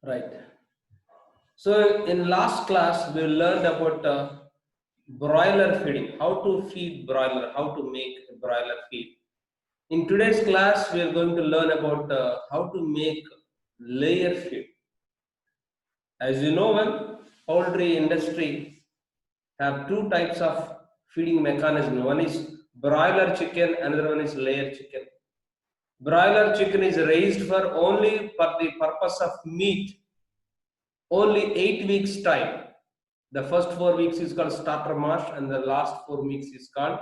Right. So in last class, we learned about broiler feeding, how to feed broiler, how to make a broiler feed. In today's class, we are going to learn about how to make layer feed. As you know, well, poultry industry have two types of feeding mechanism. One is broiler chicken, another one is layer chicken. Broiler chicken is raised for only for the purpose of meat, only 8 weeks time. The first 4 weeks is called starter mash and the last 4 weeks is called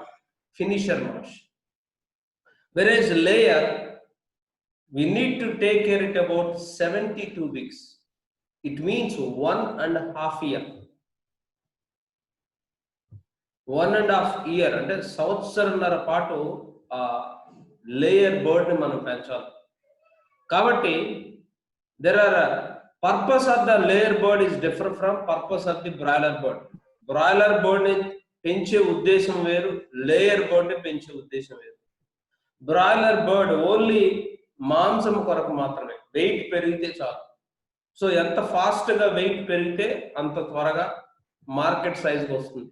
finisher mash. Whereas layer, we need to take care it about 72 weeks. It means 1.5 years. 1.5 years అంటే సంవత్సరంన్నర పాటు layer bird ని మనం పెంచాలి. కాబట్టి there are purpose of the layer bird is different from purpose of the broiler bird. Broiler bird ని పెంచే ఉద్దేశం వేరు, లేయర్ బర్డ్ ని పెంచే ఉద్దేశం వేరు. బ్రాయిలర్ బర్డ్ ఓన్లీ మాంసం కొరకు మాత్రమే, వెయిట్ పెరిగితే చాలు. సో ఎంత ఫాస్ట్ గా వెయిట్ పెరిగితే అంత త్వరగా మార్కెట్ సైజ్కి వస్తుంది.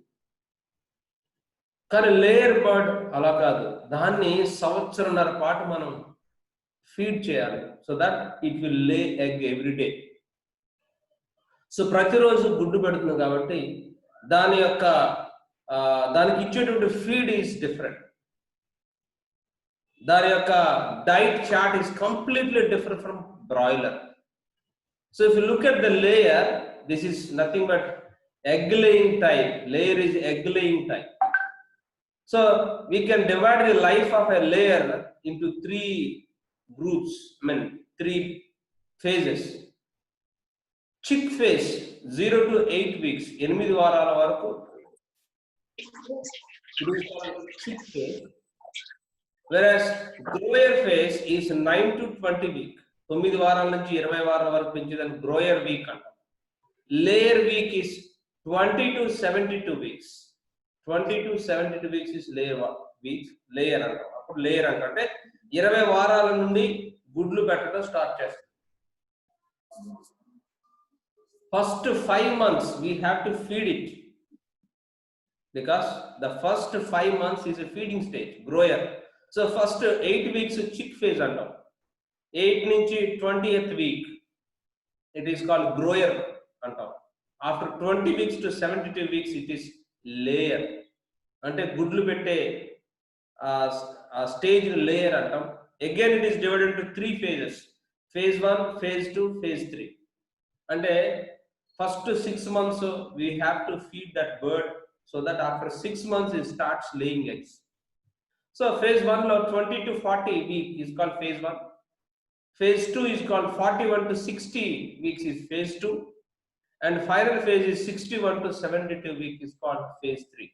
కానీ లేయర్ బర్డ్ అలా కాదు, దాన్ని సంవత్సరంన్నర పాటు మనం ఫీడ్ చేయాలి, సో దట్ ఇట్ విల్ లే ఎగ్ ఎవ్రీ డే. సో ప్రతిరోజు గుడ్డు పెడుతుంది కాబట్టి దానికి ఇచ్చేటువంటి ఫీడ్ ఈస్ డిఫరెంట్. దాని యొక్క diet chart is completely different from broiler. So if you look at the layer, this is nothing but egg laying time. Layer is egg laying time. So we can divide the life of a layer into 3 groups, 3 phases. Chick phase 0 to 8 weeks, 8 వారాల వరకు chick phase. Whereas grower phase is 9 to 20 week, 9 వారాల నుంచి 20 వారాల వరకు పెంచేదాన్ని grower week అంటాం. Layer week is 20 to 72 weeks. 20 to 72 weeks is layer week, layer అంటాం. అప్పుడు layer అంటే 20 వారాల నుండి గుడ్లు పెట్టడం స్టార్ట్ చేస్తాం. First 5 months we have to feed it, because the first 5 months is a feeding stage, grower. So first 8 weeks chick phase antam. 8 నుంచి 20th week it is called grower antam. After 20 weeks to 72 weeks it is layer. అంటే గుడ్లు పెట్టే stage layer అంటాం. Again it is divided into 3 phases. Phase 1, phase 2, phase 3. అంటే first 6 months we have to feed that bird, so that after 6 months it starts laying eggs. So phase 1 lo 20 to 40 week is called phase 1. Phase 2 is called 41 to 60 weeks is phase 2. And final phase is 61 to 72 week is called phase 3.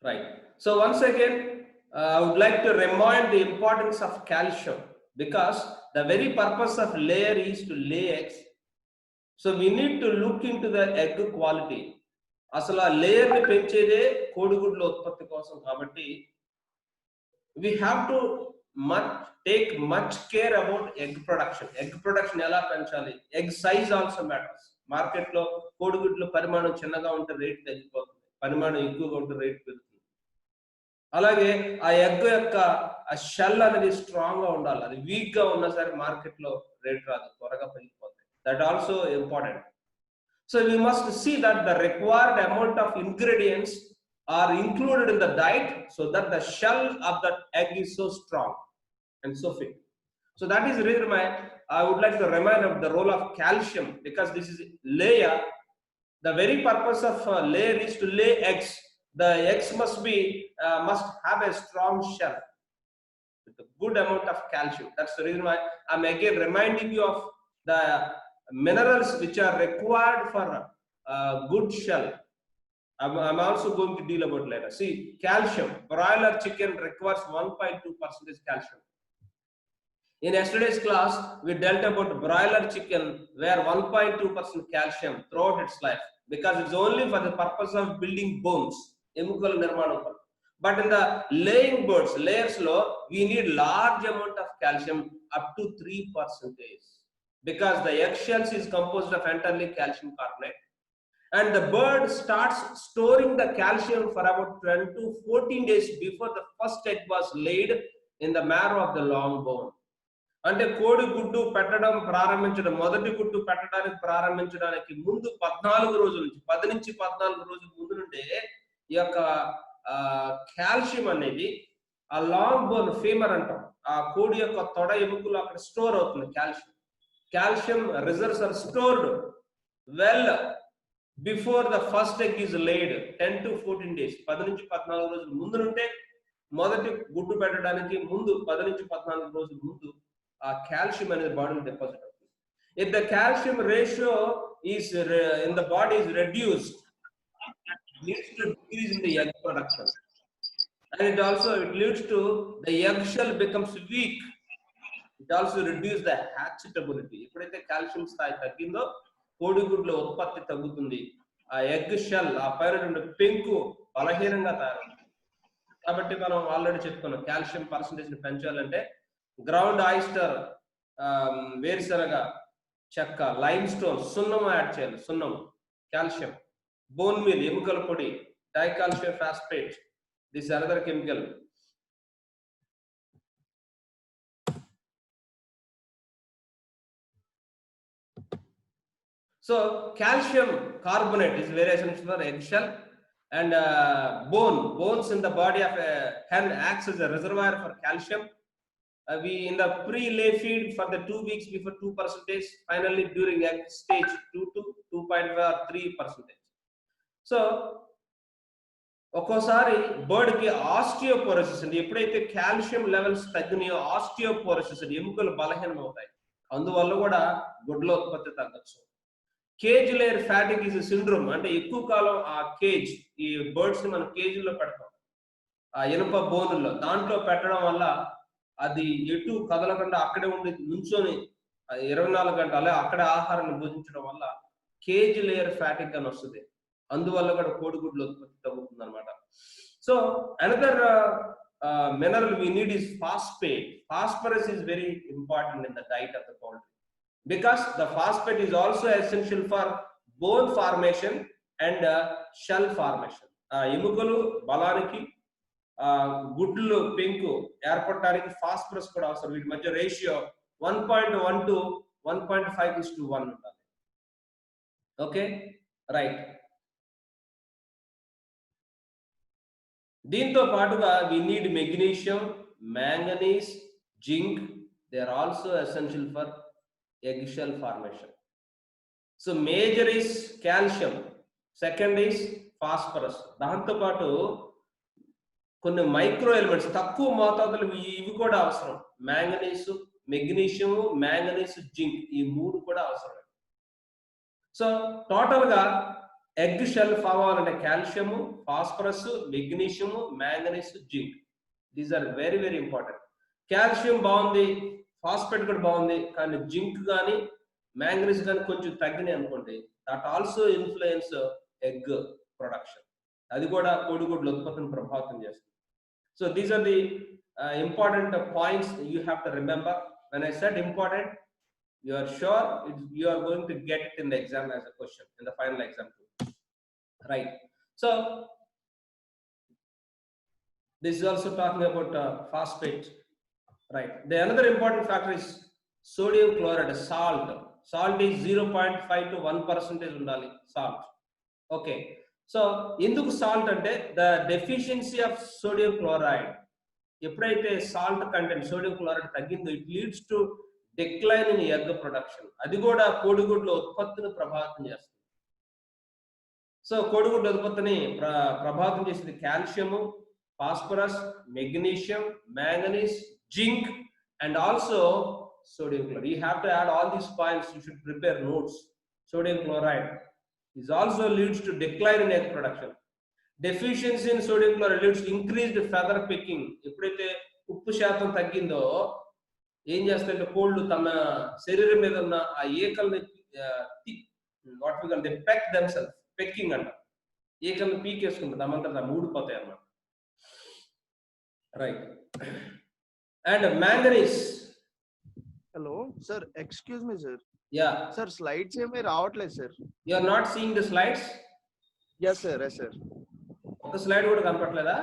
Right. So once again, I would like to remind the importance of calcium, because the very purpose of layer is to lay eggs. So we need to look into the egg quality. అసలు ఆ layer ని పెంచేదే కోడిగుడ్ల ఉత్పత్తి కోసం కాబట్టి we have to take much care about egg production. Egg production ఎలా పెంచాలి? Egg size also matters. Market లో కోడిగుడ్ల పరిమాణం చిన్నగా ఉంటే రేట్ తగ్గిపోతుంది, పరిమాణం ఎక్కువగా ఉంటే రేట్ పెరుగుతుంది. అలాగే ఆ ఎగ్ యొక్క ఆ షెల్ అనేది స్ట్రాంగ్ గా ఉండాలి. అది వీక్ గా ఉన్నా సరే మార్కెట్ లో రేట్ రాదు, త్వరగా పెరిగిపోతుంది. That also important. So we must see that the required amount of ingredients are included in the diet, so that the shell of that egg is so strong and so fit. So that is the reason why I would like to remind of the role of calcium, because this is layer. The very purpose of layer is to lay eggs. The eggs must have a strong shell with a good amount of calcium. That's the reason why I'm again reminding you of the minerals which are required for good shell. I'm also going to deal about later. See, calcium. Broiler chicken requires 1.2% calcium. In yesterday's class, we dealt about broiler chicken where 1.2% calcium throughout its life, because it's only for the purpose of building bones. ఎముకల నిర్మాణం. But in the laying birds, layers low, we need large amount of calcium up to 3%, because the eggshells is composed of entirely calcium carbonate. And the bird starts storing the calcium for about 10 to 14 days before the first egg was laid in the marrow of the long bone. అంటే కోడి గుడ్డు పెట్టడం ప్రారంభించడం, మొదటి గుడ్డు పెట్టడానికి ప్రారంభించడానికి ముందు 14 రోజుల నుంచి 10 నుంచి 14 రోజుల ముందు నుండే ఈ యొక్క కాల్షియం అనేది ఆ లాంగ్ బోన్ ఫీమర్ అంటాం, ఆ కోడి యొక్క తొడ ఎముకలు అక్కడ స్టోర్ అవుతుంది. Calcium reserves are stored well before the first egg is laid 10 to 14 days. 10 నుంచి 14 రోజుల ముందు నుండే, మొదటి గుడ్డు పెట్టడానికి ముందు 10 నుంచి 14 రోజుల ముందు ఆ కాల్షియం అనేది బాడీలో డిపాజిట్ అవుతుంది. If the calcium ratio is in the body is reduced, it leads to decrease in the egg production, and it leads to the eggshell becomes weak. It also reduces the hatchability. ఎప్పుడైతే calcium స్థాయి తగ్గిందో కోడిగుడ్ల ఉత్పత్తి తగ్గుతుంది, ఆ egg shell ఆ పైన పెంకు బలహీనంగా తయారవుతుంది. కాబట్టి మనం ఆల్రెడీ చెప్పుకున్నాం, కాల్షియం పర్సంటేజ్ ని పెంచాలంటే గ్రౌండ్ ఆయిస్టర్, వేరుశనగ చెక్క, లైమ్ స్టోన్, సున్నం యాడ్ చేయాలి. సున్నం, కాల్షియం, బోన్ మీల్, ఎముకల పొడి, dicalcium phosphate, this another chemical. So calcium carbonate is very essential for eggshell, and bones in the body of a hen acts as a reservoir for calcium. We in the pre-lay feed for the 2 weeks before 2%, finally during egg stage 2 to 2.5 or 3%. So ఒక్కోసారి bird కి osteoporosis అండి, ఎప్పుడైతే calcium levels తగ్గినాయో osteoporosis అండి, ఎముకలు బలహీనం అవుతాయి, అందువల్ల కూడా గుడ్ల ఉత్పత్తి తగ్గచ్చు. Cage layer fatigue is syndrome, అంటే ఎక్కువ కాలం ఆ కేజ్, ఈ బర్డ్స్ ని మనం కేజీలో పెడతాం, ఆ ఇనుప బోనుల్లో, దాంట్లో పెట్టడం వల్ల అది ఎటు కదలకుండా అక్కడే ఉండి నుంచొని 24 గంటలు అక్కడే ఆహారాన్ని భుజించడం వల్ల కేజ్ లేయర్ ఫ్యాటిగ్ అని వస్తుంది. అందువల్ల కూడా కోడిగుడ్ల ఉత్పత్తి తగ్గుతుంది అనమాట. So another mineral we need is phosphate. Phosphorus is very important in the diet of the poultry, because the phosphate is also essential for bone formation and shell formation. ఎముకలు బలానికి, గుడ్లు పెంకు ఏర్పడటానికి ఫాస్ఫరస్ కూడా అవసరం. వీటి మధ్య రేషియో 1.1 to 1.5:1 ఉండాలి. Okay, right. దీంతో పాటుగా we need magnesium, manganese, zinc. They are also essential for eggshell formation. So major is calcium, second is phosphorus. దాంతో పాటు కొన్ని మైక్రో ఎలిమెంట్స్ తక్కువ మోతాదులు ఇవి కూడా అవసరం. మ్యాంగనీస్, మెగ్నీషియం, మ్యాంగనీస్, జింక్, ఈ 3 కూడా అవసరం. సో టోటల్ గా ఎగ్ షెల్ ఫామ్ అవ్వాలంటే calcium, phosphorus, magnesium, manganese, zinc, these are very very important. Calcium బాగుంది, ఫాస్ఫేట్ కూడా బాగుంది, కానీ జింక్ కానీ మ్యాంగనీస్ కానీ కొంచెం తగ్గినాయి అనుకోండి, that also influence egg production, అది కూడా కోడిగుడ్ల ఉత్పత్తిని ప్రభావితం చేస్తుంది. So these are the important points you have to remember. When I said important, you are sure you are going to get it in the exam as a question, in the final exam too, right? So this is also talking about phosphate, right? The another important factor is sodium chloride, salt. Salt is 0.5 to 1% undali, salt. Okay, so ఎందుకు salt అంటే the deficiency of sodium chloride, ఎప్పుడైతే salt content sodium chloride తగ్గిందో it leads to decline in egg production, అది కూడా కోడిగుడ్ల ఉత్పత్తిని ప్రభావితం చేస్తుంది. సో కోడిగుడ్ల ఉత్పత్తిని ప్రభావితం చేసేది calcium, phosphorus, magnesium, manganese, zinc and also sodium chloride. You have to add all these points, you should prepare notes. Sodium chloride is also leads to decline in egg production. Deficiency in sodium chloride leads to increased feather pecking. ఎప్పుడైతే ఉప్పు శాతం తగ్గిందో ఏం చేస్తాయంటే కోళ్ళు తమ శరీరం మీద ఉన్న ఆ ఏకల్ని what we call they peck themselves, pecking అంట, ఏకల్ని పీకేసుకుంటుంది, అమంతా ఊడిపోతాయి అన్నమాట. Right. And manganese. Hello, sir. Excuse me, sir. Yeah. Sir, slides ఏమీ రావట్లేదు sir. You are not seeing the slides? Yes, sir. Yes, sir. ఒక స్లైడ్ కూడా కనపట్లేదా?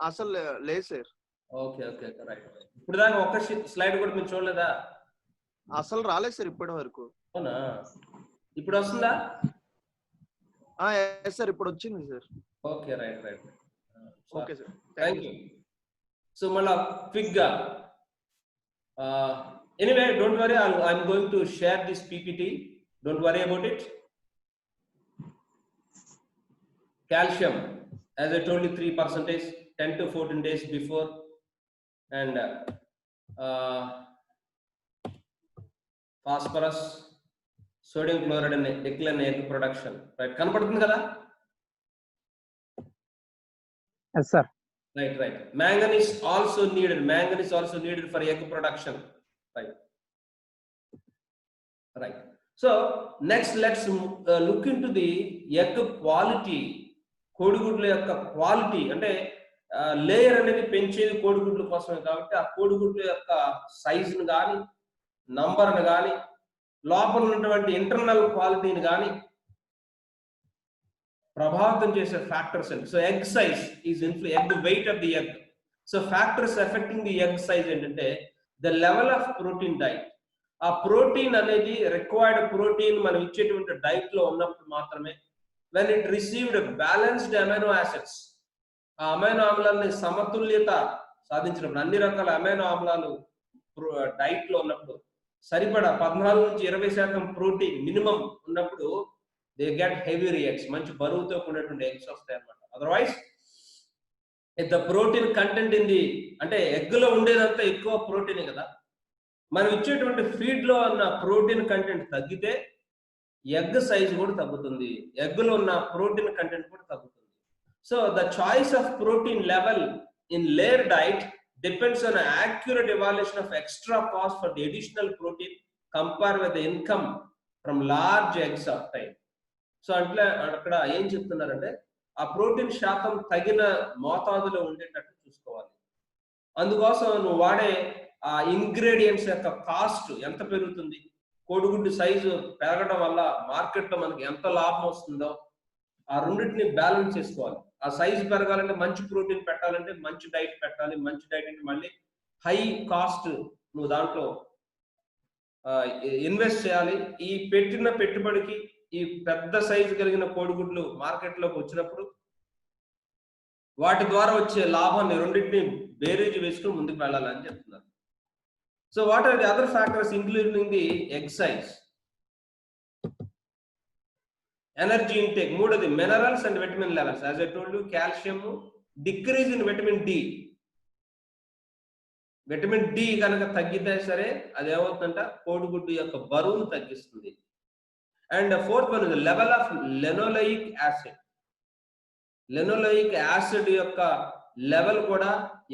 అసలు లేదు సార్. Okay okay right. ఇప్పుడు దాకా ఒక స్లైడ్ కూడా మీరు చూడలేదా? అసలు రాలేదు సార్ ఇప్పటి వరకు. అవునా? ఇప్పుడు వస్తుందా? ఎస్ సార్, ఇప్పుడు వచ్చింది sir. Okay right right. Okay sir, thank you. So మళ్ళా క్విక్ గా anyway don't worry, I'm going to share this PPT, don't worry about it. Calcium, as I told you, 3%, 10 to 14 days before, and phosphorus, sodium chloride and decline egg production. Right? Kanapadutundi kada? Yes, sir. Right. Manganese also needed for egg production. Right. So next, let's look into the egg quality. కోడిగుడ్ల యొక్క quality అంటే layer అనేది పెంచేది కోడిగుడ్ల కోసమే కాబట్టి ఆ కోడిగుడ్ల యొక్క సైజును కానీ, నంబర్ను కానీ, లోపల ఉన్నటువంటి ఇంటర్నల్ క్వాలిటీని కానీ ప్రభావితం చేసే ఫ్యాక్టర్స్ అండి. So egg size is egg weight of the egg. So factors effecting the egg size ఏంటంటే the level of protein diet. ఆ ప్రోటీన్ అనేది రిక్వైర్డ్ ప్రోటీన్ మనం ఇచ్చేటువంటి డైట్ లో ఉన్నప్పుడు మాత్రమే, when it received balanced amino acids, ఆ అమైనో ఆమ్లాలని సమతుల్యత సాధించినప్పుడు, అన్ని రకాల అమైనో ఆమ్లాలు డైట్ లో ఉన్నప్పుడు, సరిపడా 14 నుంచి 20% ప్రోటీన్ మినిమం ఉన్నప్పుడు దే గెట్ హెవీ ఎగ్స్, మంచి బరువుతో కూడినటువంటి ఎగ్స్ వస్తాయి అన్నమాట. Otherwise the protein content in అంటే ఎగ్ లో ఉండేదంతా ఎక్కువ ప్రోటీనే కదా, మనం ఇచ్చేటువంటి ఫీడ్ లో ఉన్న ప్రోటీన్ కంటెంట్ తగ్గితే ఎగ్ సైజ్ కూడా తగ్గుతుంది, ఎగ్లో ఉన్న ప్రోటీన్ కంటెంట్ కూడా తగ్గుతుంది. So the choice of protein level in layer diet depends on accurate evaluation of extra cost for the additional protein compare with the income from large eggs of time. So అంటే అక్కడ ఏం చెప్తున్నారంటే ఆ protein శాతం తగిన మోతాదులో ఉండేటట్టు చూసుకోవాలి. అందుకోసం నువ్వు వాడే ఆ ఇంగ్రీడియంట్స్ యొక్క కాస్ట్ ఎంత పెరుగుతుంది, కోడిగుడ్డు సైజు పెరగడం వల్ల మార్కెట్లో మనకి ఎంత లాభం వస్తుందో ఆ రెండింటిని బ్యాలెన్స్ చేసుకోవాలి. ఆ సైజు పెరగాలంటే మంచి ప్రోటీన్ పెట్టాలంటే మంచి డైట్ పెట్టాలి. మంచి డైట్ అంటే మళ్ళీ హై కాస్ట్ నువ్వు దాంట్లో ఇన్వెస్ట్ చేయాలి. ఈ పెట్టిన పెట్టుబడికి ఈ పెద్ద సైజు కలిగిన కోడిగుడ్లు మార్కెట్లోకి వచ్చినప్పుడు వాటి ద్వారా వచ్చే లాభాన్ని రెండింటిని బేరీజు వేసుకుని ముందుకు వెళ్ళాలని చెప్తున్నారు. So what are the other factors including the egg size? Energy intake, మూడోది minerals and vitamin levels. As I told you, calcium, decrease in vitamin D. Vitamin D కనుక తగ్గితే సరే అది ఏమవుతుందంట కోడిగుడ్డు యొక్క బరువును తగ్గిస్తుంది. And the fourth one is the level of linoleic acid. Linoleic acid యొక్క లెవెల్ కూడా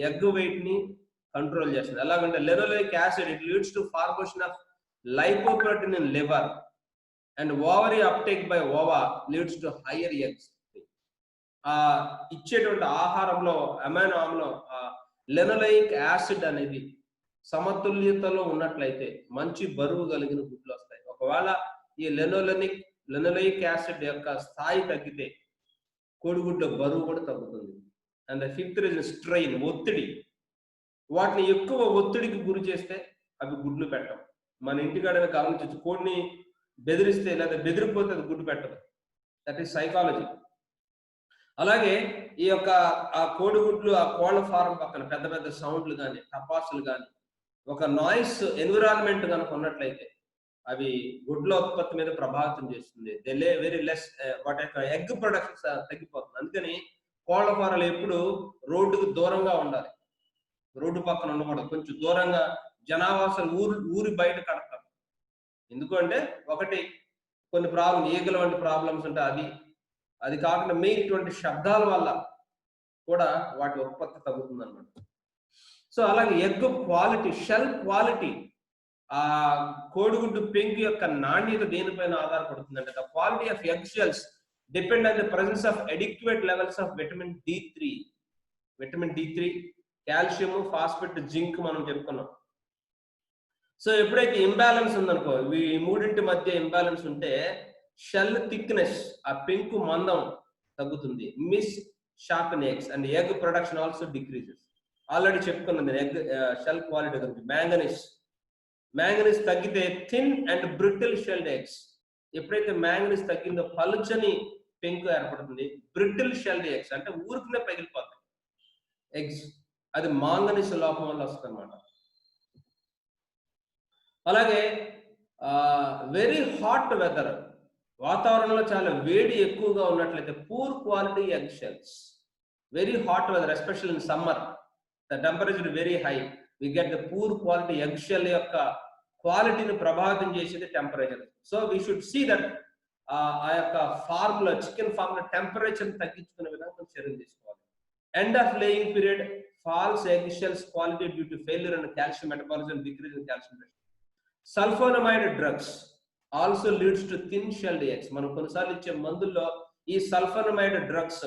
ఎగ్ వెయిట్ ని కంట్రోల్ చేస్తుంది. ఎలాగంటే linoleic acid, it leads to formation of lipoprotein in liver and ovary uptake by ova leads to higher eggs. ఇచ్చేటువంటి ఆహారంలో amino ఆమ్లం linoleic acid అనేది సమతుల్యతలో ఉన్నట్లయితే మంచి బరువు కలిగిన గుడ్లు వస్తాయి. ఒకవేళ ఈ linoleic acid యొక్క స్థాయి తగ్గితే కోడిగుడ్ల బరువు కూడా తగ్గుతుంది. And the fifth reason strain, ఒత్తిడి. వాటిని ఎక్కువ ఒత్తిడికి గురి చేస్తే అవి గుడ్లు పెట్టవు. మన ఇంటికాడనే గమనించవచ్చు, కోడిని బెదిరిస్తే లేదా బెదిరిపోతే అది గుడ్డు పెట్టదు. That is psychology. అలాగే ఈ యొక్క ఆ కోడిగుడ్లు ఆ కోళ్ళ ఫారం పక్కన పెద్ద పెద్ద సౌండ్లు కానీ టపాసులు కానీ ఒక నాయిస్ ఎన్విరాన్మెంట్ కనుక ఉన్నట్లయితే అవి గుడ్ల ఉత్పత్తి మీద ప్రభావితం చేస్తుంది. దే లే వెరీ లెస్, వాటి యొక్క ఎగ్ ప్రొడక్షన్ తగ్గిపోతుంది. అందుకని కోళ్ళ ఫారాలు ఎప్పుడు రోడ్డుకు దూరంగా ఉండాలి, రోడ్డు పక్కన ఉండకూడదు, కొంచెం దూరంగా జనావాసాలు ఊరి బయట కడతారు. ఎందుకంటే ఒకటి కొన్ని ప్రాబ్లం, ఈగల వంటి ప్రాబ్లమ్స్ ఉంటాయి, అది కాకుండా మెయిన్ ఇటువంటి శబ్దాల వల్ల కూడా వాటి ఉత్పత్తి తగ్గుతుంది అన్నమాట. సో అలాగే ఎగ్ క్వాలిటీ, షెల్ క్వాలిటీ, ఆ కోడిగుడ్డు పెంకు యొక్క నాణ్యత దేనిపైన ఆధారపడుతుంది అంటే the quality of egg shells depend on the presence of adequate levels of vitamin D3. Vitamin D3 calcium, phosphate, zinc మనం చెప్పుకున్నాం. సో ఎప్పుడైతే ఇంబ్యాలెన్స్ ఉందనుకో, ఈ మూడింటి మధ్య ఇంబ్యాలెన్స్ ఉంటే షెల్ థిక్నెస్, ఆ పెంకు మందం తగ్గుతుంది. Misshapen eggs and egg production also decreases. Already చెప్పుకున్నది ఎగ్ షెల్ క్వాలిటీ గురించి. మ్యాంగనీస్ తగ్గితే thin and brittle shelled eggs. ఎప్పుడైతే మ్యాంగనీస్ తగ్గిందో పలుచని పెంకు ఏర్పడుతుంది. బ్రిటిల్ షెల్డ్ ఎగ్స్ అంటే ఊరికనే పగిలిపోతాయి ఎగ్స్. అది మాంగనీస్ లోపం వల్ల వస్తుంది అన్నమాట. అలాగే వెరీ హాట్ వెదర్, వాతావరణంలో చాలా వేడి ఎక్కువగా ఉన్నట్లయితే poor quality egg shells. Very hot weather especial in summer, the temperature very high, we get the poor quality egg shell యొక్క క్వాలిటీని ప్రభావితం చేసేది temperature. So we should see that ఆ యొక్క ఫార్ములా, చికెన్ ఫార్ములా టెంపరేచర్ తగ్గించుకునే విధంగా మనం చర్యలు తీసుకోవాలి. End of laying period, falls egg shells quality due to failure and calcium metabolism, decrease in calcium. Sulfonamide drugs also leads to thin shelled eggs. మనం కొన్నిసార్లు ఇచ్చే మందుల్లో ఈ సల్ఫోనమైడ్ డ్రగ్స్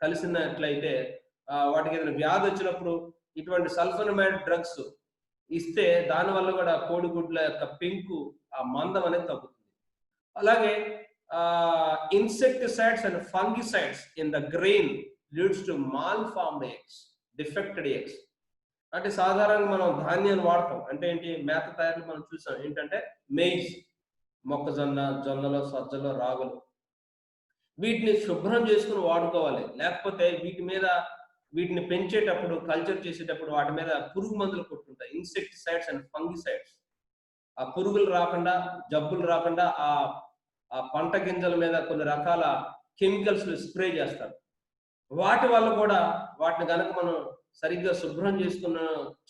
కలిసినట్లయితే వాటికి ఏదైనా వ్యాధి వచ్చినప్పుడు ఇటువంటి సల్ఫోనమైడ్ డ్రగ్స్ ఇస్తే దానివల్ల కూడా కోడిగుడ్ల యొక్క పెంకు, ఆ మందం అనేది తగ్గుతుంది. అలాగే insecticides and fungicides in the grain leads to mall formed eggs, defected eggs. అంటే సాధారణంగా మనం ధాన్యాన్ని వాడతాం. అంటే ఏంటి, మేత తయారీలు మనం చూసాం. ఏంటంటే మెయిజ్, మొక్కజొన్న, జొన్నలు, సజ్జలు, రాగులు, వీటిని శుభ్రం చేసుకుని వాడుకోవాలి. లేకపోతే వీటిని పెంచేటప్పుడు, కల్చర్ చేసేటప్పుడు వాటి మీద పురుగు మందులు కొట్టుకుంటాయి, ఇన్సెక్టిసైడ్స్ అండ్ ఫంగిసైడ్స్. ఆ పురుగులు రాకుండా, జబ్బులు రాకుండా ఆ పంట గింజల మీద కొన్ని రకాల కెమికల్స్ స్ప్రే చేస్తారు. వాటి వల్ల కూడా వాటిని కనుక మనం సరిగ్గా శుభ్రం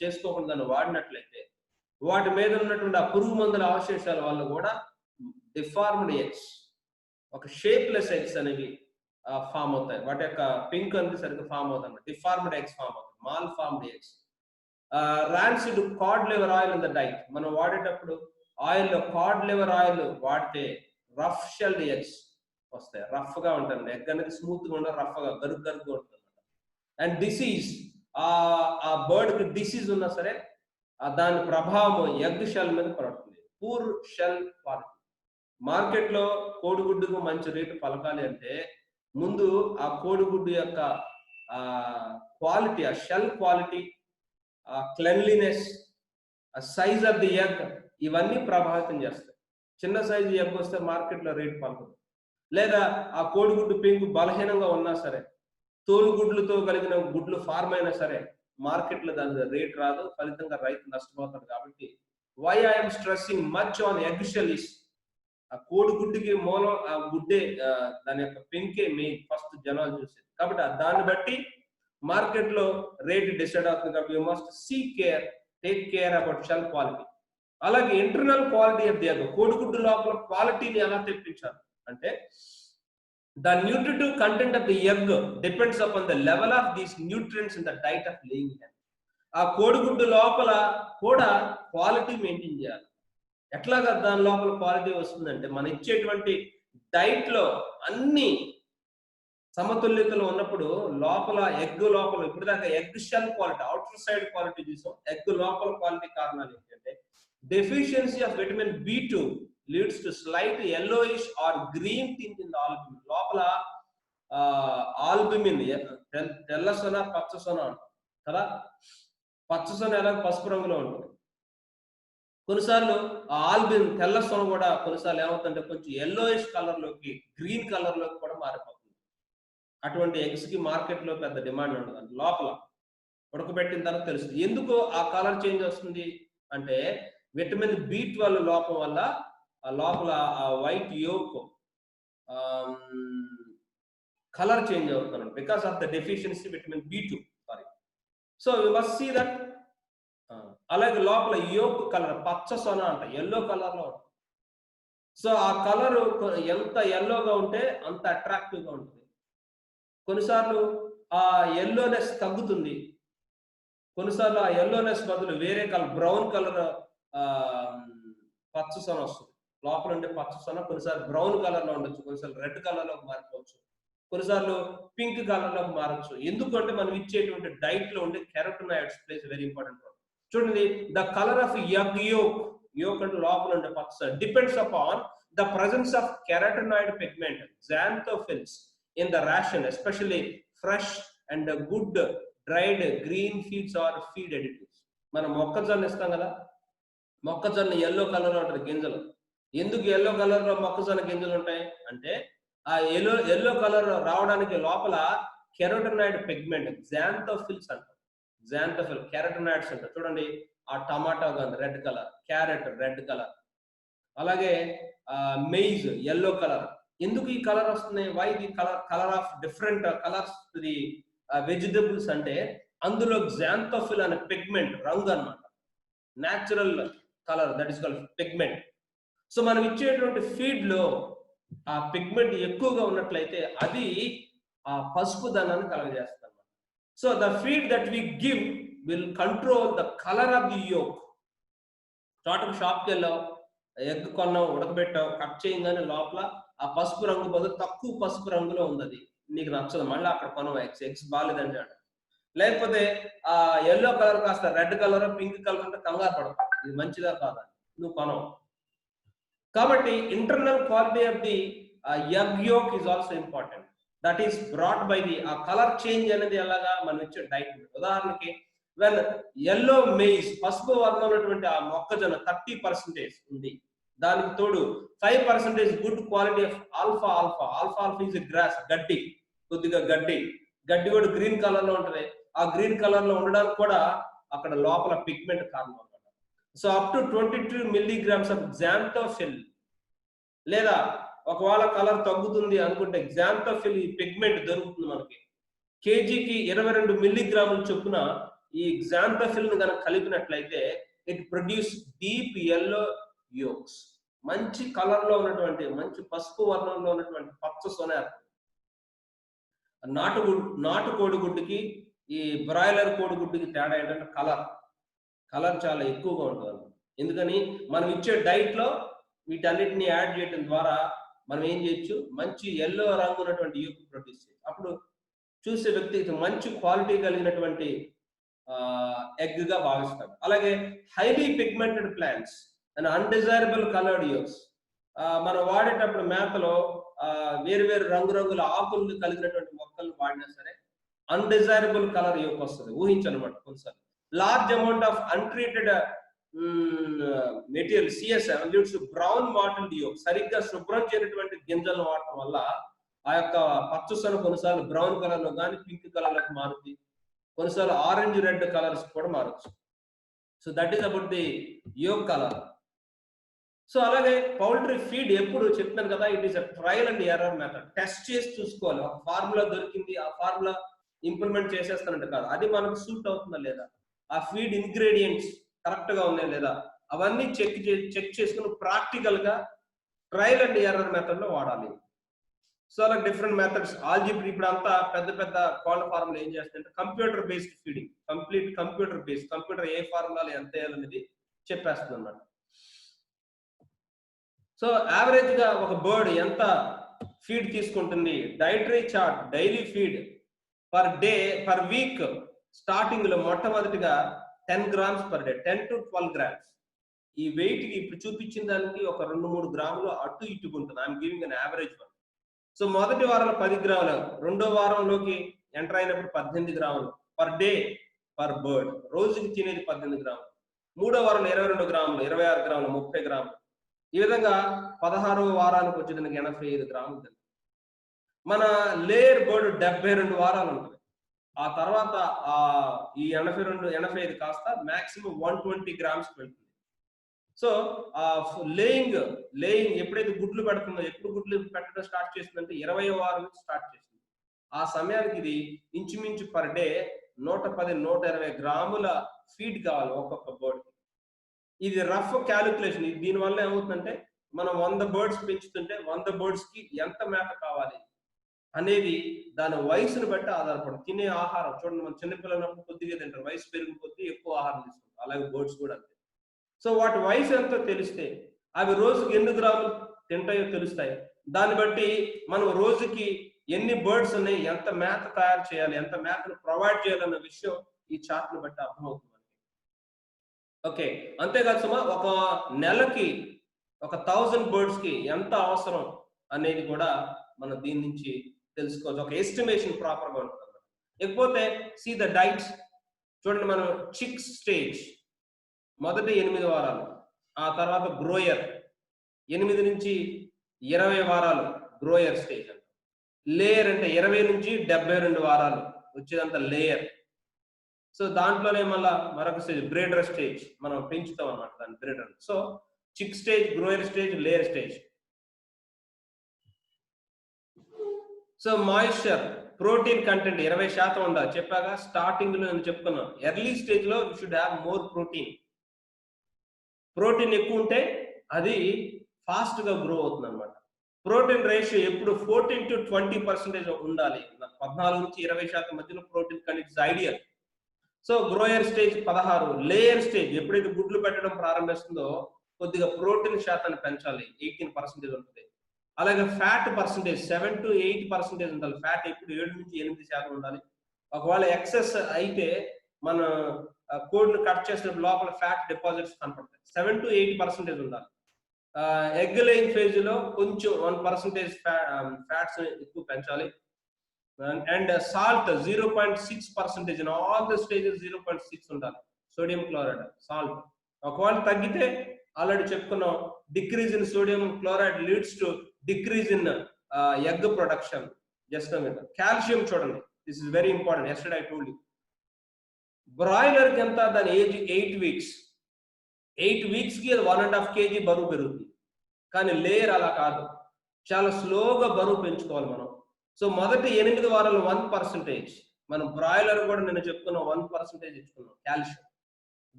చేసుకోకుండా దాన్ని వాడినట్లయితే వాటి మీద ఉన్నటువంటి ఆ పురుగు మందుల అవశేషాల వల్ల కూడా డిఫార్మ్డ్ ఎగ్స్, ఒక షేప్లెస్ ఎగ్స్ అనేవి ఫామ్ అవుతాయి. వాటి యొక్క పింక్ అనేది సరిగ్గా ఫామ్ అవుతాయి, డిఫార్మ్డ్ ఎగ్స్ ఫామ్ అవుతాయి, malformed eggs. Rancid cod liver oil in the diet, మనం వాడేటప్పుడు ఆయిల్లో కార్డ్ లివర్ ఆయిల్ వాడితే రఫ్ షెల్డ్ ఎగ్స్ వస్తాయి. రఫ్ గా ఉంటుంది ఎగ్ అనేది, స్మూత్ గా ఉండదు, రఫ్ గా గరుగ్గా ఉంటుంది. అండ్ డిసీజ్, ఆ బర్డ్ కి డిసీజ్ ఉన్నా సరే దాని ప్రభావం ఎగ్ షెల్ మీద పడుతుంది. Poor shell quality. మార్కెట్ లో కోడిగుడ్డుకు మంచి రేటు పలకాలి అంటే ముందు ఆ కోడిగుడ్డు యొక్క క్వాలిటీ, ఆ షెల్ క్వాలిటీ, ఆ క్లెన్లీనెస్, ఆ సైజ్ ఆఫ్ ది ఎగ్, ఇవన్నీ ప్రభావితం చేస్తాయి. చిన్న సైజు ఎగ్ వస్తే మార్కెట్లో రేటు పలకదు. లేదా ఆ కోడిగుడ్డు పెంకు బలహీనంగా ఉన్నా సరే, తోలుగుడ్లతో కలిగిన గుడ్లు ఫార్మ్ అయినా సరే మార్కెట్లో దాని రేట్ రాదు, ఫలితంగా రైతు నష్టపోతాడు. కాబట్టి why I'm stressing much on egg shell is, ఆ కోడిగుడ్డుకి మూలం ఆ గుడ్డే, దాని యొక్క పెంకే మెయిన్ ఫస్ట్ జనాలు చూసేది. కాబట్టి దాన్ని బట్టి మార్కెట్ లో రేట్ డిసైడ్ అవుతుంది. కాబట్టి you must see care, take care about shell quality. అలాగే internal quality of the egg, కోడిగుడ్డు లోపల క్వాలిటీని ఎలా తెప్పించాలి అంటే the nutritive content of the egg depends upon the level of these nutrients in the diet of laying hen. ఆ కోడిగుడ్డు లోపల కూడా క్వాలిటీ మెయింటైన్ చేయాలి. ఎట్లాగా దాని లోపల క్వాలిటీ వస్తుందంటే మనం ఇచ్చేటువంటి డైట్ లో అన్ని సమతుల్యతలు ఉన్నప్పుడు లోపల ఎగ్ లోపల, ఇప్పుడు దాకా egg shell quality, outer side quality చూసాం. ఎగ్ లోపల క్వాలిటీ కారణాలు ఏంటంటే deficiency of vitamin B2 leads to slight yellowish or green tint in the albumin. లోపల ఆల్బుమిన్, తెల్ల సొన, పచ్చ సొన కదా. పచ్చ సొన ఎలా పసుపు రంగులో ఉంటుంది, కొన్నిసార్లు ఆ ఆల్బుమిన్ తెల్ల సొన కూడా కొన్నిసార్లు ఏమవుతుందంటే కొంచెం yellowish కలర్ లోకి, గ్రీన్ కలర్ లోకి కూడా మారిపోతుంది. అటువంటి ఎగ్స్ కి మార్కెట్ లో పెద్ద డిమాండ్ ఉండదు. లోపల ఉడకబెట్టిన తర్వాత తెలుస్తుంది. ఎందుకు ఆ కలర్ చేంజ్ వస్తుంది అంటే విటమిన్ B12 లోపం వల్ల ఆ లోపల ఆ వైట్ యోక్ కలర్ చేంజ్ అవుతుంది, because of the deficiency vitamin B2. Sorry, so you must see that. అలాగే లోపల యోక్ కలర్ పచ్చ సొన అంట, ఎల్లో కలర్ లో ఉంటుంది. సో ఆ కలర్ ఎంత ఎల్లోగా ఉంటే అంత అట్రాక్టివ్ గా ఉంటుంది. కొన్నిసార్లు ఆ ఎల్లోనెస్ తగ్గుతుంది, కొన్నిసార్లు ఆ ఎల్లోనెస్ బదులు వేరే కలర్, బ్రౌన్ కలర్ పచ్చ సొన వస్తుంది. లోపల ఉండే పచ్చ సొన కొన్నిసార్లు బ్రౌన్ కలర్ లో ఉండొచ్చు, కొన్నిసార్లు రెడ్ కలర్ లో మారిపోవచ్చు. కొన్నిసార్లు పింక్ కలర్ లోకి మారచ్చు. ఎందుకంటే మనం ఇచ్చేటువంటి డైట్ లో ఉండే carotenoids plays very important role. చూడండి, the colour of egg yolk అంటే లోపల ఉండే పచ్చ depends upon the presence of carotenoid pigment xanthophylls in the ration, especially fresh and good dried green feeds or feed additives. మనం మొక్కజొన్న ఇస్తాం కదా, మొక్కజొన్న ఎల్లో కలర్ లో ఉంటుంది గింజలు. ఎందుకు ఎల్లో కలర్ లో మొక్కజొన్న గింజలు ఉంటాయి అంటే ఆ ఎల్లో కలర్ రావడానికి లోపల కెరోటినాయిడ్ పిగ్మెంట్ xanthophylls అంటారు. xanthophylls కెరోటినాయిడ్స్ అంటారు. చూడండి, ఆ టమాటా red colour, carrot red colour, అలాగే మెయిజ్ ఎల్లో కలర్. ఎందుకు ఈ కలర్ వస్తుంది? Why the colour of different colours to the vegetables అంటే అందులో xanthophylls అనే పిగ్మెంట్ రంగు అన్నమాట, natural colour, that is called pigment. So మనం ఇచ్చేటువంటి ఫీడ్ లో ఆ పిగ్మెంట్ ఎక్కువగా ఉన్నట్లయితే అది ఆ పసుపు ధనాన్ని కలగజేస్తుంది. So the feed that we give will control the colour of the yolk. తోటకు షాప్కి వెళ్ళావు, ఎగ్ కొన్నావు, ఉడకబెట్టావు, కట్ చేయగానే లోపల ఆ పసుపు రంగు బదులు తక్కువ పసుపు రంగులో ఉంది, అది నీకు నచ్చదు, మళ్ళీ అక్కడ కొనవు, ఎగ్స్ బాగాలేదంటే. లేకపోతే ఆ ఎల్లో కలర్ కాస్త రెడ్ కలర్ పింక్ కలర్ అంటే కంగారు పడవు, ఇది మంచిదా కాదా, నువ్వు కొనవు. కాబట్టి internal quality of the egg yolk is also important. That is brought by the ఆ కలర్ చేంజ్ అనేది ఎలాగా మనం ఇచ్చే డైట్. ఉదాహరణకి వెన్ ఎల్లో మెయిజ్ పసుపు వర్ణం ఉన్నటువంటి ఆ మొక్కజొన్న 30% ఉంది, దానికి తోడు 5% గుడ్ క్వాలిటీ ఆఫ్ ఆల్ఫా ఆల్ఫా ఈజ్ గ్రాస్, గడ్డి, కొద్దిగా గడ్డి కూడా గ్రీన్ కలర్ లో ఉంటుంది. ఆ గ్రీన్ కలర్ లో ఉండడానికి కూడా అక్కడ లోపల పిగ్మెంట్ కారణం అనమాట. So up to 22 milligrams of xanthophylls, లేదా ఒకవేళ కలర్ తగ్గుతుంది అనుకుంటే xanthophylls ఈ పిగ్మెంట్ దొరుకుతుంది మనకి. కేజీకి 22 మిల్లీగ్రాముల చొప్పున ఈ xanthophylls ని కనుక కలిపినట్లయితే it produce deep yellow yolks, మంచి కలర్ లో ఉన్నటువంటి, మంచి పసుపు వర్ణంలో ఉన్నటువంటి పచ్చ సొన. నాటు కోడిగుడ్డుకి ఈ బ్రాయిలర్ కోడిగుడ్డుకి తేడా ఏంటంటే కలర్ చాలా ఎక్కువగా ఉంటుంది. ఎందుకని మనం ఇచ్చే డైట్ లో వీటన్నిటిని యాడ్ చేయడం ద్వారా మనం ఏం చేయొచ్చు, మంచి ఎల్లో రంగు ఉన్నటువంటి యూక్ ప్రొడ్యూస్ చేయొచ్చు. అప్పుడు చూసే వ్యక్తికి మంచి క్వాలిటీ కలిగినటువంటి ఎగ్ గా భావిస్తాడు. అలాగే highly pigmented plants and undesirable coloured yolks, మనం వాడేటప్పుడు మేతలో వేరు రంగురంగుల ఆకులు కలిగినటువంటి మొక్కలు వాడినా సరే అన్డిజైరబుల్ కలర్ యూక్ వస్తుంది, ఊహించనమాట. కొన్నిసార్లు large amount of untreated material CS brown mottled yolk, సరిగ్గా శుభ్రం చేయనటువంటి గింజలను వాడటం వల్ల ఆ యొక్క పచ్చసొన కొన్నిసార్లు బ్రౌన్ కలర్ లో కానీ పింక్ కలర్ లోకి మారుతుంది, కొన్నిసార్లు ఆరెంజ్ రెడ్ కలర్స్ కూడా మారచ్చు. So that is about the yolk colour. So అలాగే పౌల్ట్రీ ఫీడ్ ఎప్పుడు చెప్తున్నాను కదా, it is a trial and error method. Test చేసి చూసుకోవాలి. ఒక ఫార్ములా దొరికింది, ఆ ఫార్ములా ఇంప్లిమెంట్ చేసేస్తానంటే కాదు, అది మనకు సూట్ అవుతుందా లేదా, ఆ ఫీడ్ ఇంగ్రీడియంట్స్ కరెక్ట్ గా ఉన్నాయా లేదా, అవన్నీ చెక్ చేసుకుని ప్రాక్టికల్ గా ట్రయల్ అండ్ ఎర్రర్ మెథడ్ లో వాడాలి. సో అలా డిఫరెంట్ మెథడ్స్ ఆల్జిబ్రా, ఇప్పుడు అంతా పెద్ద కోళ్ళ ఫార్ములా ఏం చేస్తాయంటే computer based feeding, complete computer based, computer ఏ ఫార్ములాలు ఎంత వేయాలనేది చెప్పేస్తుంది అన్నమాట. సో యావరేజ్ గా ఒక బర్డ్ ఎంత ఫీడ్ తీసుకుంటుంది, dietary chart, daily feed per week starting లో మొట్టమొదటిగా 10 grams per day, 10 to 12 grams. ఈ వెయిట్ కి ఇప్పుడు చూపించిన దానికి ఒక 2-3 గ్రాములు అటు ఇటుకు ఉంటుంది. I'm giving an average one. So మొదటి వారంలో 10 గ్రాములు, రెండో వారంలోకి ఎంటర్ అయినప్పుడు 18 గ్రాములు పర్ డే పర్ బర్డ్, రోజుకి తినేది 18 గ్రాములు. మూడో వారంలో 22 గ్రాములు, 26 గ్రాములు, 30 గ్రాములు. ఈ విధంగా 16వ వారానికి వచ్చేదానికి 85 గ్రాములు. మన లేయర్ బర్డ్ 72 వారాలు ఉంటుంది. ఆ తర్వాత ఈ 85 కాస్త మాక్సిమం 120 grams వెళ్తుంది. సో లేయింగ్ ఎప్పుడైతే గుడ్లు పెడుతుందో, ఎప్పుడు గుడ్లు పెట్టడం స్టార్ట్ చేస్తుందంటే 20వ వారం నుంచి స్టార్ట్ చేస్తుంది. ఆ సమయానికి ఇది ఇంచుమించు పర్ డే 110-120 గ్రాముల ఫీడ్ కావాలి ఒక్కొక్క బర్డ్. ఇది రఫ్ క్యాలిక్యులేషన్. దీనివల్ల ఏమవుతుందంటే మనం 100 బర్డ్స్ పెంచుతుంటే 100 బర్డ్స్ కి ఎంత మేత కావాలి అనేది దాని వయసును బట్టి ఆధారపడి తినే ఆహారం. చూడండి, మన చిన్నపిల్లలు కొద్దిగా తింటారు, వయసు పెరిగిన కొద్దీ ఎక్కువ ఆహారం తీసుకుంటారు. అలాగే బర్డ్స్ కూడా అంతే. సో వాటి వయసు ఎంతో తెలిస్తే అవి రోజుకి ఎన్ని గ్రాములు తింటాయో తెలుస్తాయి. దాన్ని బట్టి మనం రోజుకి ఎన్ని బర్డ్స్ ఉన్నాయి, ఎంత మేత తయారు చేయాలి, ఎంత మేతను ప్రొవైడ్ చేయాలన్న విషయం ఈ చార్ట్ ని బట్టి అర్థమవుతుంది. ఓకే, అంతేకాదు సుమా ఒక నెలకి ఒక 1000 బర్డ్స్ కి ఎంత అవసరం అనేది కూడా మనం దీని నుంచి తెలుసుకోవచ్చు. ఒక ఎస్టిమేషన్ ప్రాపర్ గా ఉంటుంది. ఇకపోతే సీ ద డైట్స్ చూడండి, మనం చిక్ స్టేజ్ మొదటి 8 వారాలు, ఆ తర్వాత గ్రోయర్ 8 నుంచి 20 వారాలు గ్రోయర్ స్టేజ్ అంట. లేయర్ అంటే 20 నుంచి 72 వారాలు వచ్చేదంతా లేయర్. సో దాంట్లోనే మళ్ళా మరొక స్టేజ్ బ్రీడర్ స్టేజ్, మనం పెంచుతాం అన్నమాట దాన్ని breeder. So chick stage, grower stage, layer stage. So moisture, protein content 20% ఉండాలి చెప్పాగా స్టార్టింగ్ లో నేను చెప్పుకున్నాను. ఎర్లీ స్టేజ్ లో you should have more protein. Protein ఎక్కువ ఉంటే అది ఫాస్ట్ గా గ్రో అవుతుంది అనమాట. ప్రోటీన్ రేషియో ఎప్పుడు 14 to 20% ఉండాలి. 14 నుంచి 20% మధ్యలో protein content ideal. So grower stage 16. Layer stage ఎప్పుడైతే గుడ్లు పెట్టడం ప్రారంభిస్తుందో కొద్దిగా ప్రోటీన్ శాతాన్ని పెంచాలి, 18% ఉంటుంది. అలాగే ఫ్యాట్ పర్సంటేజ్ 7 to 8% ఉండాలి. ఫ్యాట్ ఎప్పుడు 7 నుంచి 8% ఉండాలి. ఒకవేళ ఎక్సెస్ అయితే మన కోడ్ను కట్ చేసిన లోపల ఫ్యాట్ డిపాజిట్స్ కనపడతాయి. 7 to 8% ఉండాలి. ఎగ్ లేయింగ్ ఫేజ్ లో కొంచెం 1% ఫ్యాట్స్ ఎక్కువ పెంచాలి. And salt 0.6% in all the stages 0.6 ఉండాలి. Sodium chloride, salt. ఒకవేళ తగ్గితే ఆల్రెడీ చెప్పుకున్నాం, decrease in sodium chloride leads to decrease in egg production. Just calcium చూడండి, this is very important. Yesterday I told you. Broiler కి ఎంత, దాని age 8 weeks. 8 weeks కి 1.5 kg బరువు పెరుగుతుంది. కానీ లేయర్ అలా కాదు, చాలా స్లోగా బరువు పెంచుకోవాలి మనం. సో మొదటి 8 వారాలు 1%. మనం బ్రాయిలర్ కూడా నేను చెప్పుకున్నాం 1% ఇచ్చుకున్నాం కాల్షియం.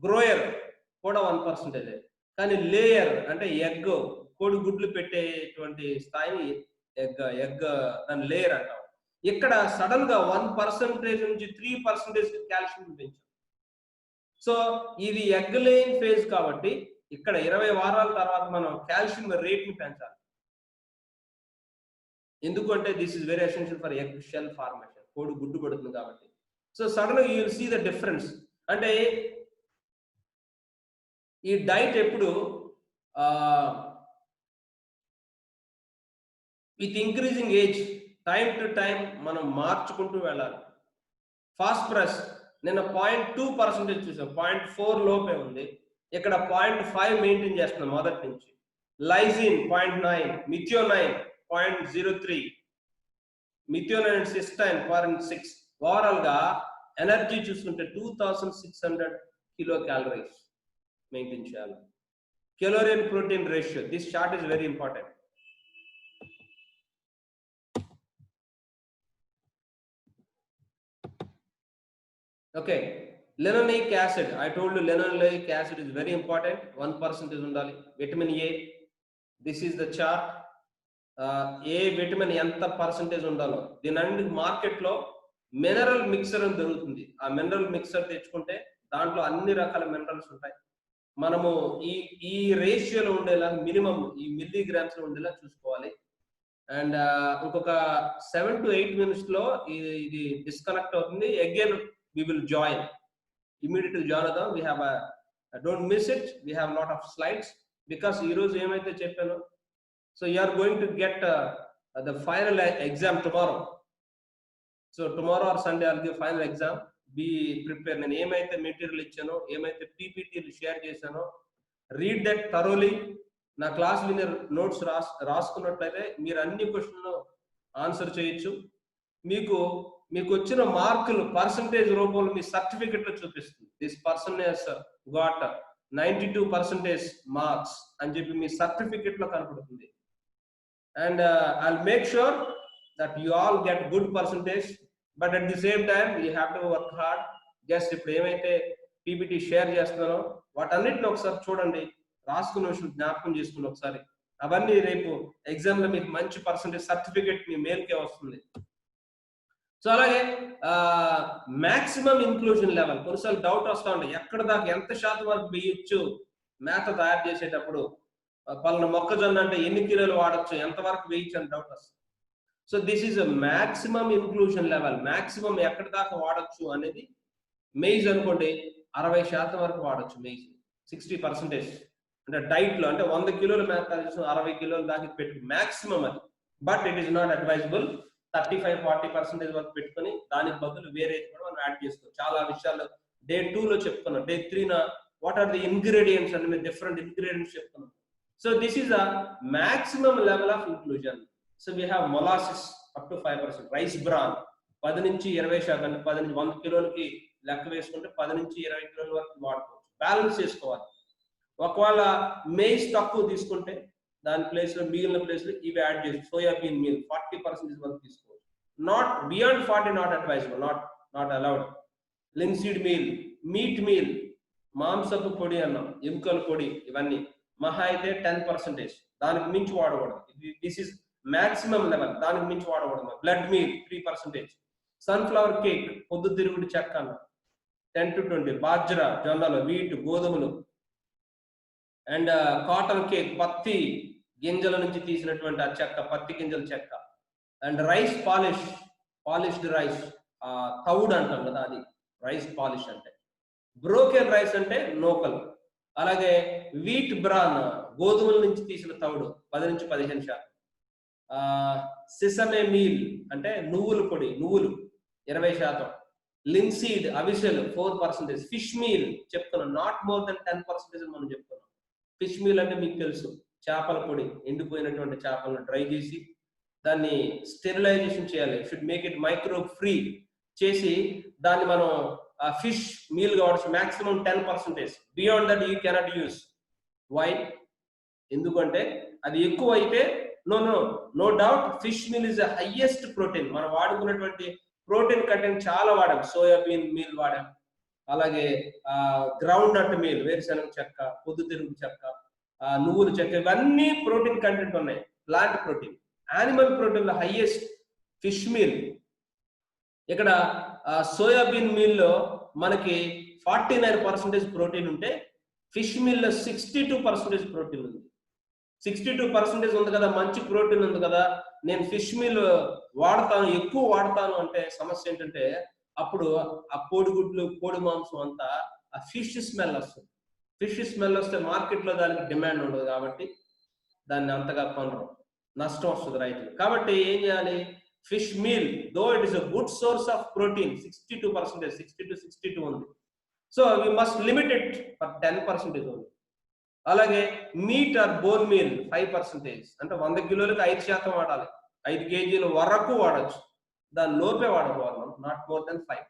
గ్రోయర్ కూడా 1%. కానీ లేయర్ అంటే ఎగ్, కోడి గుడ్లు పెట్టేటువంటి స్థాయి ఎగ్ దాని లేయర్ అంటాం. ఇక్కడ సడన్ గా 1% నుంచి 3% కాల్షియం పెంచాం. సో ఇది ఎగ్ లేయింగ్ ఫేజ్ కాబట్టి ఇక్కడ 20 వారాల తర్వాత మనం కాల్షియం రేట్ ని పెంచాలి. ఎందుకంటే this is very essential for egg shell formation. కోడి గుడ్డు పడుతుంది కాబట్టి. సో సడన్ గా you will see the difference. అంటే ఈ డైట్ ఎప్పుడు with increasing age, time to time మనం మార్చుకుంటూ వెళ్ళాలి. ఫాస్ఫరస్ నేను 0.2% చూసాం, 0.4 లోపే ఉంది. ఇక్కడ 0.5 మెయింటైన్ చేస్తున్నాం మొదటి నుంచి. Lysine 0.9, methionine 0.03, methionine and cystine 0.6. Overall గా ఎనర్జీ చూసుకుంటే 2600 కిలో క్యాలరీస్ మెయింటైన్ చేయాలి. Calorie and protein ratio, this chart is very important. Okay, linoleic acid, I told you linoleic acid is very important. 1% ఉండాలి. Vitamin A, this is the chart. A vitamin ఎంత percentage ఉండాలో. దీని అన్ని market లో mineral mixer అని దొరుకుతుంది. ఆ mineral mixer తెచ్చుకుంటే దాంట్లో అన్ని రకాల మినరల్స్ ఉంటాయి. మనము ఈ రేషియోలో ఉండేలా మినిమం ఈ మిల్లీగ్రామ్స్ లో ఉండేలా చూసుకోవాలి. అండ్ ఇంకొక 7 to 8 minutes లో ఇది డిస్కనెక్ట్ అవుతుంది. Again we will join, immediately join them. We have don't miss it, we have lot of slides because ee roju emaithe cheppano. So you are going to get the final exam tomorrow. So tomorrow or Sunday I'll give final exam. Be prepared. Nenu emaithe material ichchano, emaithe PPT lu share chesano, read that thoroughly. Na class winner notes రాసుకున్నట్లయితే మీరు అన్ని క్వశ్చన్లు answer చేయొచ్చు. మీకు వచ్చిన మార్కులు percentage రూపంలో మీ certificate లో చూపిస్తుంది. This person has got 92% marks అని చెప్పి మీ సర్టిఫికెట్ లో కనపడుతుంది. And I'll make sure that you all get good percentage, but at the same time you have to work hard. Just ఇప్పుడు ఏమైతే పీపీటీ షేర్ చేస్తున్నానో వాటన్నిటిని ఒకసారి చూడండి, రాసుకున్న విషయం జ్ఞాపకం చేసుకుని ఒకసారి. అవన్నీ రేపు ఎగ్జామ్ లో మీకు మంచి పర్సంటేజ్ సర్టిఫికెట్ మీ మెయిల్కే వస్తుంది. సో అలాగే మాక్సిమం ఇంక్లూజన్ లెవెల్, కొన్నిసార్లు డౌట్ వస్తూ ఉంటాయి, ఎక్కడ దాకా ఎంత శాతం వరకు వేయొచ్చు మేత తయారు చేసేటప్పుడు, పలానా మొక్కజొన్న అంటే ఎన్ని కిలోలు వాడచ్చు, ఎంత వరకు వేయచ్చు అని డౌట్ వస్తుంది. So this is a maximum inclusion level. Maximum ఎక్కడి దాకా వాడచ్చు అనేది మేజ్ అనుకోండి 60% వరకు వాడచ్చు మేజ్. 60% అంటే డైట్ లో అంటే 100 కిలోల మేత 60 కిలోల దాకా పెట్టు మాక్సిమం అది. But it is not advisable. 35-40% వరకు పెట్టుకొని దానికి బదులు వేరే కూడా మనం యాడ్ చేసుకోవచ్చు. చాలా విషయాలు డే 2 లో చెప్తున్నాం. Day 3 what are the ingredients అంటే మీరు డిఫరెంట్ ఇంగ్రీడియంట్స్ చెప్తున్నాం. So this is a maximum level of inclusion. So we have molasses up to 5%, rice bran 10 నుంచి 20%, 10 నుంచి 100 కిలోలకి లెక్క వేసుకుంటే 10 నుంచి 20 కిలోల వరకు వాడుకోవచ్చు. బ్యాలెన్స్ చేసుకోవాలి. ఒకవేళ మేజ్ తక్కువ తీసుకుంటే దాని ప్లేస్ లో మిగిలిన ప్లేస్ లో ఇవి యాడ్ చేసి సోయాబీన్ మీల్ 40% వరకు తీసుకోవచ్చు. Not beyond 40 not advisable, not allowed. Linseed meal, meet meal, మాంసపు పొడి అన్నాం, ఎముకల పొడి, ఇవన్నీ మహా అయితే 10%, దానికి మించి వాడకూడదు. దిస్ ఇస్ మాక్సిమం లెవెల్, దానికి మించి వాడకూడదు. బ్లడ్ మీల్ 3%, సన్ఫ్లవర్ కేక్ పొద్దుతిరుగుడు చెక్క అన్నాం 10 to 20, బాజ్రా జొన్నలు, వీట్ గోధుమలు, అండ్ కాటన్ కేక్ పత్తి గింజల నుంచి తీసినటువంటి ఆ చెక్క, పత్తి గింజల చెక్క, అండ్ రైస్ పాలిష్డ్ రైస్, తౌడ్ అంటాం కదా, అది రైస్ పాలిష్ అంటే. బ్రోకెన్ రైస్ అంటే నూకలు. అలాగే వీట్ బ్రాన్ గోధుమల నుంచి తీసిన తౌడు 10 నుంచి 15%. సిసమే మీల్ అంటే నువ్వుల పొడి, నువ్వులు 20%. లిన్సీడ్ అవిసెలు 4%. ఫిష్ మీల్ చెప్తున్నాం, నాట్ మోర్ దెన్ 10% మనం చెప్తున్నాం. ఫిష్ మీల్ అంటే మీకు తెలుసు, చేపల పొడి, ఎండిపోయినటువంటి చేపలను డ్రై చేసి దాన్ని స్టెరిలైజేషన్ చేయాలి. Should make it microbe free చేసి దాన్ని మనం ఫిష్ మీల్ కావచ్చు. Maximum 10%. Beyond that you cannot use. Why? ఎందుకంటే అది ఎక్కువ అయితే no doubt fish meal is the highest protein. మనం వాడుకున్నటువంటి ప్రోటీన్ కంటెంట్ చాలా వాడాం. సోయాబీన్ మీల్ వాడాం, అలాగే గ్రౌండ్ నట్ మీల్, వేరుశనగ చెక్క, పొద్దుతిరుగుడు చెక్క, నువ్వుల చెక్క, ఇవన్నీ ప్రోటీన్ కంటెంట్ ఉన్నాయి. Plant protein. యానిమల్ ప్రోటీన్ లో హైయెస్ట్ ఫిష్ మీల్. ఇక్కడ సోయాబీన్ మీల్ లో మనకి 49% ప్రోటీన్ ఉంటే ఫిష్ మీల్ లో 62% ప్రోటీన్ ఉంది. 62% ఉంది కదా, మంచి ప్రోటీన్ ఉంది కదా, నేను ఫిష్ మీల్ వాడతాను, ఎక్కువ వాడతాను అంటే సమస్య ఏంటంటే అప్పుడు ఆ కోడిగుడ్లు, కోడి మాంసం అంతా ఆ ఫిష్ స్మెల్ వస్తుంది. ఫిష్ స్మెల్ వస్తే మార్కెట్లో దానికి డిమాండ్ ఉండదు కాబట్టి దాన్ని అంతగా కొనరు, నష్టం వస్తుంది రైతులు. కాబట్టి ఏం చేయాలి? Fish meal though it is a good source of protein 62%, 60-62 ఉంది. So we must limit it for 10% ఉంది. అలాగే మీట్ ఆర్ బోన్ మీల్ 5%, అంటే 100 కిలోలకు 5% వాడాలి. 5 kg వరకు వాడచ్చు, దాని లోపే వాడకూడదు, నాట్ మోర్ దెన్ 5.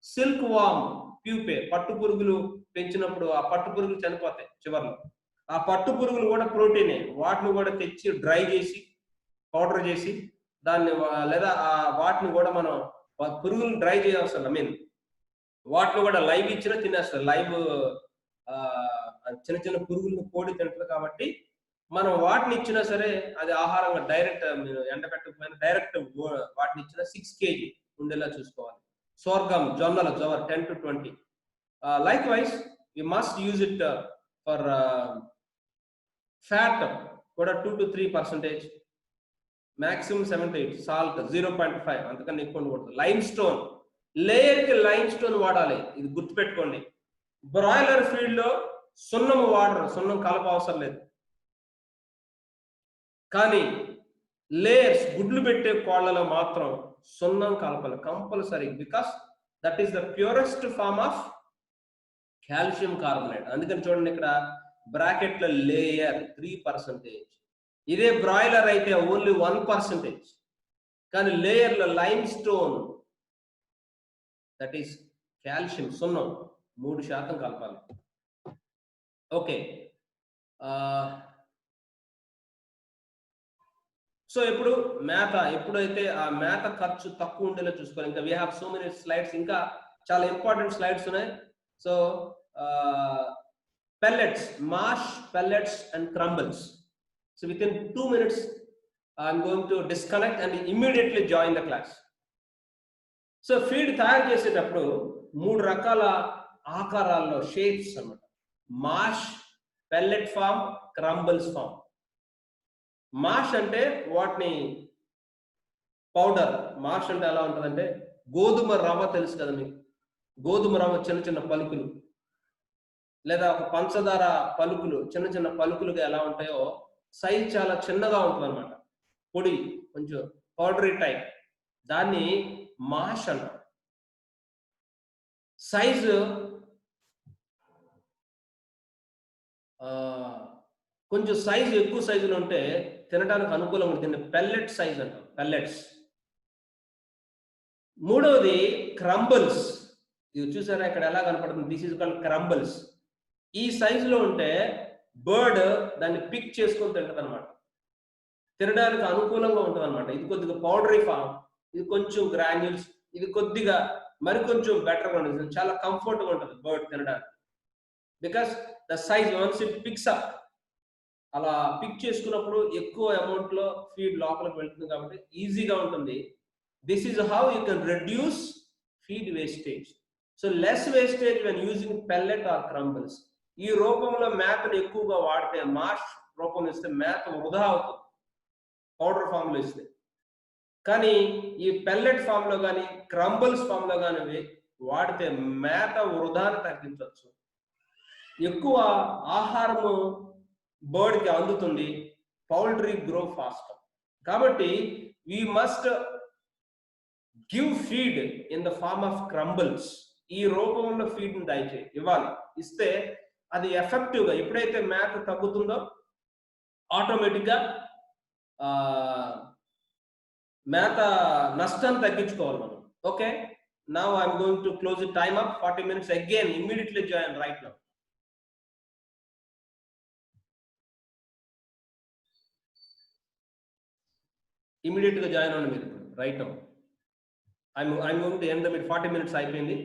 సిల్క్ వామ్ ప్యూపే, పట్టు పురుగులు పెంచినప్పుడు ఆ పట్టు పురుగులు చనిపోతాయి చివర్లో, ఆ పట్టు పురుగులు కూడా ప్రోటీనే. వాటిని కూడా తెచ్చి డ్రై చేసి పౌడర్ చేసి దాన్ని, లేదా వాటిని కూడా మనం పురుగులు డ్రై చేయాల్సిన, వాటిని కూడా లైవ్ ఇచ్చినా తినేస్తారు. లైవ్ చిన్న చిన్న పురుగులను కోడి తింటారు కాబట్టి మనం వాటిని ఇచ్చినా సరే అది ఆహారంగా డైరెక్ట్ ఎండబెట్టకపోయినా డైరెక్ట్ వాటిని ఇచ్చినా 6 kg ఉండేలా చూసుకోవాలి. సోర్గం జొన్నల జవర్ 10 to 20. Like wise you must use it for fat కూడా 2 to 3%, మాక్సిమం 7 to 8. సాల్ట్ 0.5, అంతకన్నా ఎక్కువ ఉండకూడదు. లైమ్ స్టోన్, లేయర్కి లైమ్ స్టోన్ వాడాలి, ఇది గుర్తుపెట్టుకోండి. బ్రాయిలర్ ఫీడ్ లో సున్నం వాడరు, సున్నం కలప అవసరం లేదు. కానీ లేయర్స్ గుడ్లు పెట్టే కోళ్లలో మాత్రం సున్నం కలపాలి compulsory, because that is the purest form of calcium carbonate. అందుకని చూడండి ఇక్కడ బ్రాకెట్ లో లేయర్ 3%. ఇదే బ్రాయిలర్ అయితే ఓన్లీ 1%. కానీ లేయర్ లో lime stone, that is calcium, సున్నం 3% కలపాలి. ఓకే, సో ఇప్పుడు మేత, ఎప్పుడైతే ఆ మేత ఖర్చు తక్కువ ఉండేలా చూసుకోవాలి. ఇంకా we have so many slides, ఇంకా చాలా ఇంపార్టెంట్ స్లైడ్స్ ఉన్నాయి. So pellets, mash, pellets and crumbles. So within 2 minutes I'm going to disconnect and immediately join the class. So feed తయారు చేసేటప్పుడు 3 రకాల ఆకారాల్లో షేప్స్ అన్నమాట. మాష్, పెల్లెట్ ఫామ్, క్రంబుల్స్ ఫామ్. మాష్ అంటే వాటిని powder మాష్ అంటే ఎలా ఉంటుందంటే గోధుమ రవ్వ తెలుసు కదా మీకు, గోధుమ రవ్వ చిన్న చిన్న పలుకులు, లేదా ఒక పంచదార పలుకులు చిన్న చిన్న పలుకులుగా ఎలా ఉంటాయో సైజ్ చాలా చిన్నగా ఉంటుంది అనమాట, పొడి కొంచెం పౌడరీ టైప్, దాన్ని మాష్ అంటారు. సైజు కొంచెం సైజు ఎక్కువ సైజులో ఉంటే తినడానికి అనుకూలంగా ఉంటుంది, పెల్లెట్ సైజ్ అంటాం, పెల్లెట్స్. మూడవది క్రంబల్స్, ఇది చూసారా ఇక్కడ ఎలా కనపడుతుంది, దిస్ ఈజ్ కాల్డ్ క్రంబల్స్. ఈ సైజులో ఉంటే బర్డ్ దాన్ని పిక్ చేసుకొని తింటది అనమాట, తినడానికి అనుకూలంగా ఉంటుంది అనమాట. ఇది కొద్దిగా పౌడరీ ఫామ్, ఇది కొంచెం గ్రాన్యూల్స్, ఇది కొద్దిగా మరి కొంచెం బెటర్గా ఉంటుంది, చాలా కంఫర్ట్గా ఉంటుంది బర్డ్ తినడానికి. Because the size once it picks up, అలా పిక్ చేసుకున్నప్పుడు ఎక్కువ అమౌంట్ లో ఫీడ్ లోపలికి వెళ్తుంది కాబట్టి ఈజీగా ఉంటుంది. This is how you can reduce feed wastage. So less wastage when using pellet or crumbles. ఈ రూపంలో మేతను ఎక్కువగా వాడితే, మాష్ రూపంలో ఇస్తే మేత వృధా అవుతుంది పౌడర్ ఫామ్ లో ఇస్తే. కానీ ఈ పెల్లెట్ ఫామ్ లో కానీ క్రంబల్స్ ఫామ్ లో కానీ వాడితే మేత వృధాను తగ్గించవచ్చు, ఎక్కువ ఆహారము బర్డ్ కి అందుతుంది, పౌల్ట్రీ గ్రో ఫాస్ట్. కాబట్టి we must give feed in the form of crumbles. ఈ రూపంలో ఫీడ్ ని దయచేసి ఇవ్వాలి, ఇస్తే అది ఎఫెక్టివ్ గా, ఎప్పుడైతే మేత తగ్గుతుందో ఆటోమేటిక్ గా మేత నష్టాన్ని తగ్గించుకోవాలి మనం. Okay, now I'm going to close the time up 40 minutes again, immediately join right now. Immediate గా జాయిన్ అవ్వండి మీరు right now. I'm going to end the 40 minutes అయిపోయింది.